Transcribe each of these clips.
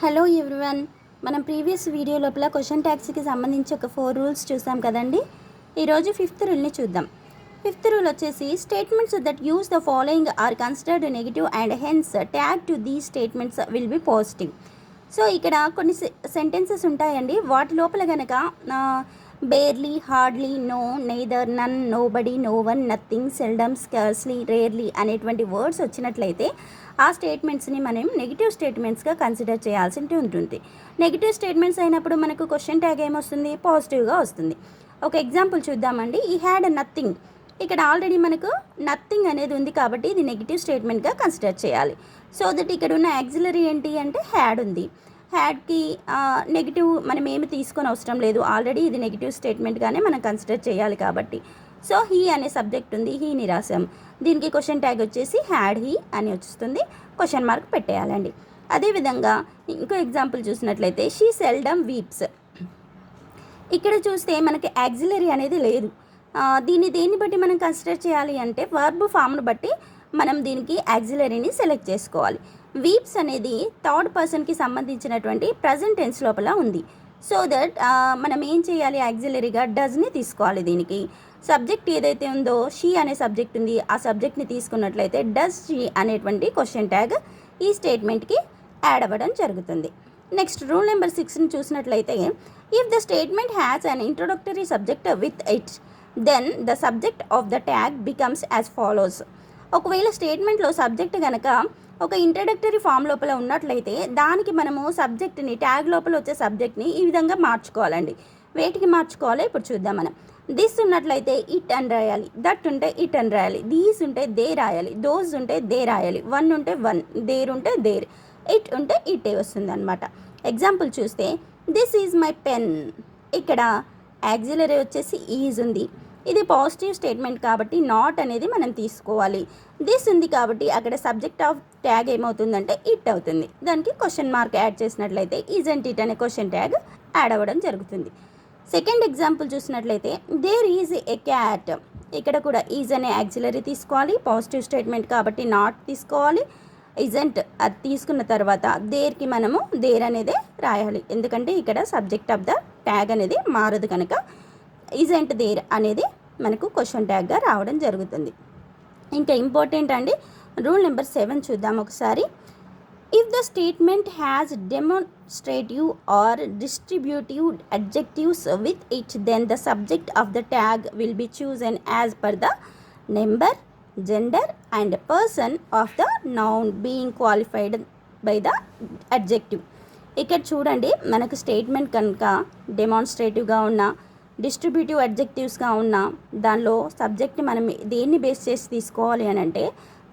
Hello everyone, మనం previous video లోపల question ట్యాగ్స్కి సంబంధించి ఒక 4 రూల్స్ చూసాం కదండి. ఈరోజు 5th రూల్ని చూద్దాం. 5th రూల్ వచ్చేసి statements that use the following are considered negative and hence tag to these statements will be positive. So ఇక్కడ కొన్ని సెంటెన్సెస్ ఉంటాయండి. వాటి లోపల కనుక barely, hardly, no, neither, none, nobody, no one, nothing, seldom, scarcely, rarely అనేటువంటి words వచ్చినట్లయితే ఆ స్టేట్మెంట్స్ని మనం నెగిటివ్ స్టేట్మెంట్స్గా కన్సిడర్ చేయాల్సి ఉంటుంది. నెగిటివ్ స్టేట్మెంట్స్ అయినప్పుడు మనకు క్వశ్చన్ ట్యాగ్ ఏమొస్తుంది? పాజిటివ్గా వస్తుంది. ఒక ఎగ్జాంపుల్ చూద్దామండి. ఈ హ్యాడ్ నథింగ్. ఇక్కడ ఆల్రెడీ మనకు నథింగ్ అనేది ఉంది కాబట్టి ఇది నెగిటివ్ స్టేట్మెంట్గా కన్సిడర్ చేయాలి. సో దట్ ఇక్కడ ఉన్న యాక్సిలరీ ఏంటి అంటే హ్యాడ్ ఉంది. హ్యాడ్కి నెగిటివ్ మనం ఏమి తీసుకొని అవసరం లేదు. ఆల్రెడీ ఇది నెగిటివ్ స్టేట్మెంట్గానే మనం కన్సిడర్ చేయాలి కాబట్టి. సో హీ అనే సబ్జెక్ట్ ఉంది, హీని రాసాం. దీనికి క్వశ్చన్ ట్యాగ్ వచ్చేసి హ్యాడ్ హీ అని వస్తుంది. క్వశ్చన్ మార్క్ పెట్టేయాలండి. అదేవిధంగా ఇంకో ఎగ్జాంపుల్ చూసినట్లయితే షీ సెల్డమ్ వీప్స్. ఇక్కడ చూస్తే మనకి యాక్సిలరీ అనేది లేదు. దేన్ని బట్టి మనం కన్సిడర్ చేయాలి అంటే వర్బ్ ఫామ్ను బట్టి మనం దీనికి యాక్సిలరీని సెలెక్ట్ చేసుకోవాలి. వీప్స్ అనేది థర్డ్ పర్సన్కి సంబంధించినటువంటి ప్రజెంట్ టెన్స్ లోపల ఉంది. సో దట్ మనం ఏం చేయాలి? యాక్సిలరీగా డస్ని తీసుకోవాలి. దీనికి సబ్జెక్ట్ ఏదైతే ఉందో షీ అనే సబ్జెక్ట్ ఉంది, ఆ సబ్జెక్ట్ని తీసుకున్నట్లయితే డస్ షీ అనేటువంటి క్వశ్చన్ ట్యాగ్ ఈ స్టేట్మెంట్కి యాడ్ అవ్వడం జరుగుతుంది. నెక్స్ట్ రూల్ నెంబర్ 6ని చూసినట్లయితే if the statement has an introductory subject with it then the subject of the tag becomes as follows. ఒకవేళ స్టేట్మెంట్లో సబ్జెక్ట్ కనుక ఒక ఇంట్రడక్టరీ ఫామ్ లోపల ఉన్నట్లయితే దానికి మనము సబ్జెక్ట్ని, ట్యాగ్ లోపల వచ్చే సబ్జెక్ట్ని ఈ విధంగా మార్చుకోవాలండి. వేటికి మార్చుకోవాలో ఇప్పుడు చూద్దాం మనం. దిస్ ఉన్నట్లయితే ఇట్ అని రాయాలి, దట్ ఉంటే ఇట్ అని రాయాలి, దీస్ ఉంటే దే రాయాలి, దోస్ ఉంటే దే రాయాలి, వన్ ఉంటే వన్, దేర్ ఉంటే దేర్, ఇట్ ఉంటే ఇటే వస్తుంది అనమాట. ఎగ్జాంపుల్ చూస్తే దిస్ ఈజ్ మై పెన్. ఇక్కడ యాక్సిలరీ వచ్చేసి ఈజ్ ఉంది. ఇది పాజిటివ్ స్టేట్మెంట్ కాబట్టి నాట్ అనేది మనం తీసుకోవాలి. దిస్ ఉంది కాబట్టి అక్కడ సబ్జెక్ట్ ఆఫ్ ట్యాగ్ ఏమవుతుందంటే ఇట్ అవుతుంది. దానికి క్వశ్చన్ మార్క్ యాడ్ చేసినట్లయితే ఈజంట్ ఇట్ అనే క్వశ్చన్ ట్యాగ్ యాడ్ అవ్వడం జరుగుతుంది. సెకండ్ ఎగ్జాంపుల్ చూసినట్లయితే దేర్ ఈజ్ ఎ క్యాట్. ఇక్కడ కూడా ఈజ్ అనే యాక్సిలరీ తీసుకోవాలి. పాజిటివ్ స్టేట్మెంట్ కాబట్టి నాట్ తీసుకోవాలి. ఇజంట్ అది తీసుకున్న తర్వాత దేర్కి మనము దేర్ అనేది రాయాలి. ఎందుకంటే ఇక్కడ సబ్జెక్ట్ ఆఫ్ ద ట్యాగ్ అనేది మారదు కనుక ఇజంట్ దేర్ అనేది మనకు క్వశ్చన్ ట్యాగ్గా రావడం జరుగుతుంది. ఇంకా ఇంపార్టెంట్ అండి, రూల్ నెంబర్ 7 చూద్దాం ఒకసారి. If the statement has demonstrative or distributive adjectives with it then the subject of the tag will be chosen as per the number, gender and person of the noun being qualified by the adjective. ఇక్కడ చూడండి, మనకు statement కనుక డెమాన్స్ట్రేటివ్గా ఉన్న, distributive అడ్జెక్టివ్స్గా ఉన్న దానిలో సబ్జెక్ట్ని మనం దేన్ని బేస్ చేసి తీసుకోవాలి అని అంటే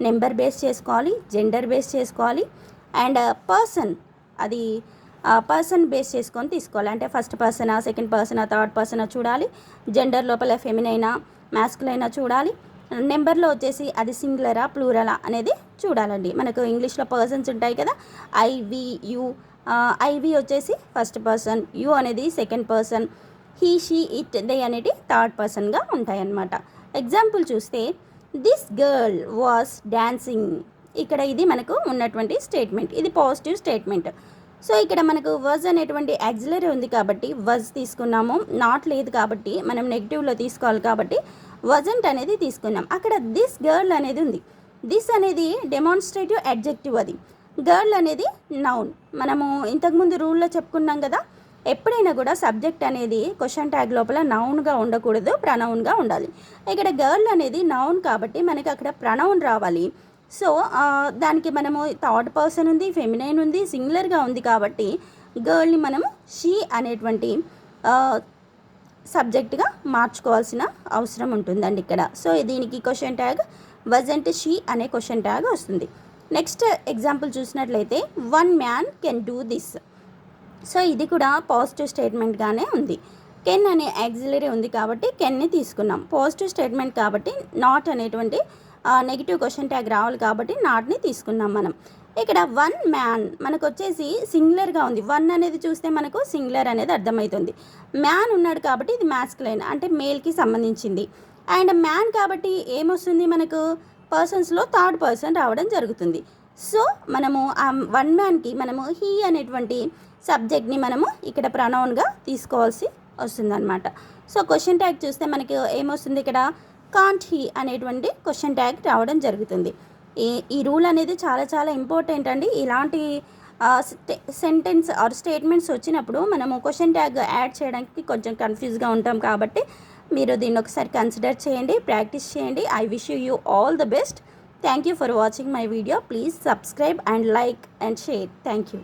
నెంబర్ బేస్ చేసుకోవాలి, జెండర్ బేస్ చేసుకోవాలి అండ్ పర్సన్, అది పర్సన్ బేస్ చేసుకొని తీసుకోవాలి. అంటే ఫస్ట్ పర్సనా, సెకండ్ పర్సనా, థర్డ్ పర్సనా చూడాలి. జెండర్ లోపల ఫెమినైనా, మ్యాస్కులైనా చూడాలి. నెంబర్లో వచ్చేసి అది సింగులరా, ప్లూరలా అనేది చూడాలండి. మనకు ఇంగ్లీష్లో పర్సన్స్ ఉంటాయి కదా, ఐవి, యు. ఐవి వచ్చేసి ఫస్ట్ పర్సన్, యు అనేది second person, he, she, it, they అనేది థర్డ్ పర్సన్గా ఉంటాయన్నమాట. ఎగ్జాంపుల్ చూస్తే దిస్ గర్ల్ వాస్ డాన్సింగ్. ఇక్కడ ఇది మనకు ఉన్నటువంటి స్టేట్మెంట్, ఇది పాజిటివ్ స్టేట్మెంట్. సో ఇక్కడ మనకు వాజ్ అనేటువంటి యాక్సిలరీ ఉంది కాబట్టి వాజ్ తీసుకున్నాము. నాట్ లేదు కాబట్టి మనం నెగిటివ్లో తీసుకోవాలి కాబట్టి వజంట్ అనేది తీసుకున్నాం. అక్కడ దిస్ గర్ల్ అనేది ఉంది. దిస్ అనేది డెమాన్స్ట్రేటివ్ అడ్జెక్టివ్, అది గర్ల్ అనేది నౌన్. మనము ఇంతకుముందు రూల్లో చెప్పుకున్నాం కదా, ఎప్పుడైనా కూడా సబ్జెక్ట్ అనేది క్వశ్చన్ ట్యాగ్ లోపల నౌన్గా ఉండకూడదు, ప్రనౌన్గా ఉండాలి. ఇక్కడ గర్ల్ అనేది నౌన్ కాబట్టి మనకి అక్కడ ప్రనౌన్ రావాలి. సో దానికి మనము థర్డ్ పర్సన్ ఉంది, ఫెమినైన్ ఉంది, సింగులర్గా ఉంది కాబట్టి గర్ల్ని మనము షీ అనేటువంటి సబ్జెక్ట్గా మార్చుకోవాల్సిన అవసరం ఉంటుందండి ఇక్కడ. సో దీనికి క్వశ్చన్ ట్యాగ్ వజంట్ షీ అనే క్వశ్చన్ ట్యాగ్ వస్తుంది. నెక్స్ట్ ఎగ్జాంపుల్ చూసినట్లయితే one man can do this. So ఇది కూడా పాజిటివ్ స్టేట్మెంట్గానే ఉంది. కెన్ అనే యాక్సిలరీ ఉంది కాబట్టి కెన్ని తీసుకున్నాం. పాజిటివ్ స్టేట్మెంట్ కాబట్టి నాట్ అనేటువంటి నెగిటివ్ క్వశ్చన్ ట్యాగ్ రావాలి కాబట్టి నాట్ని తీసుకున్నాం మనం. ఇక్కడ వన్ మ్యాన్ మనకు వచ్చేసి సింగులర్గా ఉంది. వన్ అనేది చూస్తే మనకు సింగులర్ అనేది అర్థమవుతుంది. మ్యాన్ ఉన్నాడు కాబట్టి ఇది మ్యాస్కులైన్ అంటే మేల్కి సంబంధించింది. అండ్ మ్యాన్ కాబట్టి ఏమొస్తుంది మనకు పర్సన్స్లో థర్డ్ పర్సన్ రావడం జరుగుతుంది. సో మనము ఆ వన్ మ్యాన్కి మనము హీ అనేటువంటి సబ్జెక్ట్ని మనము ఇక్కడ ప్రొనౌన్గా తీసుకోవాల్సి వస్తుందన్నమాట. సో క్వశ్చన్ ట్యాగ్ చూస్తే మనకి ఏమొస్తుంది, ఇక్కడ కాంట్ హీ అనేటువంటి క్వశ్చన్ ట్యాగ్ రావడం జరుగుతుంది. ఈ రూల్ అనేది చాలా చాలా ఇంపార్టెంట్ అండి. ఇలాంటి సెంటెన్స్ ఆర్ స్టేట్మెంట్స్ వచ్చినప్పుడు మనము క్వశ్చన్ ట్యాగ్ యాడ్ చేయడానికి కొంచెం కన్ఫ్యూజ్గా ఉంటాం. కాబట్టి మీరు దీన్ని ఒకసారి కన్సిడర్ చేయండి, ప్రాక్టీస్ చేయండి. I wish you all the best. Thank you for watching my video. Please subscribe and like and share. Thank you.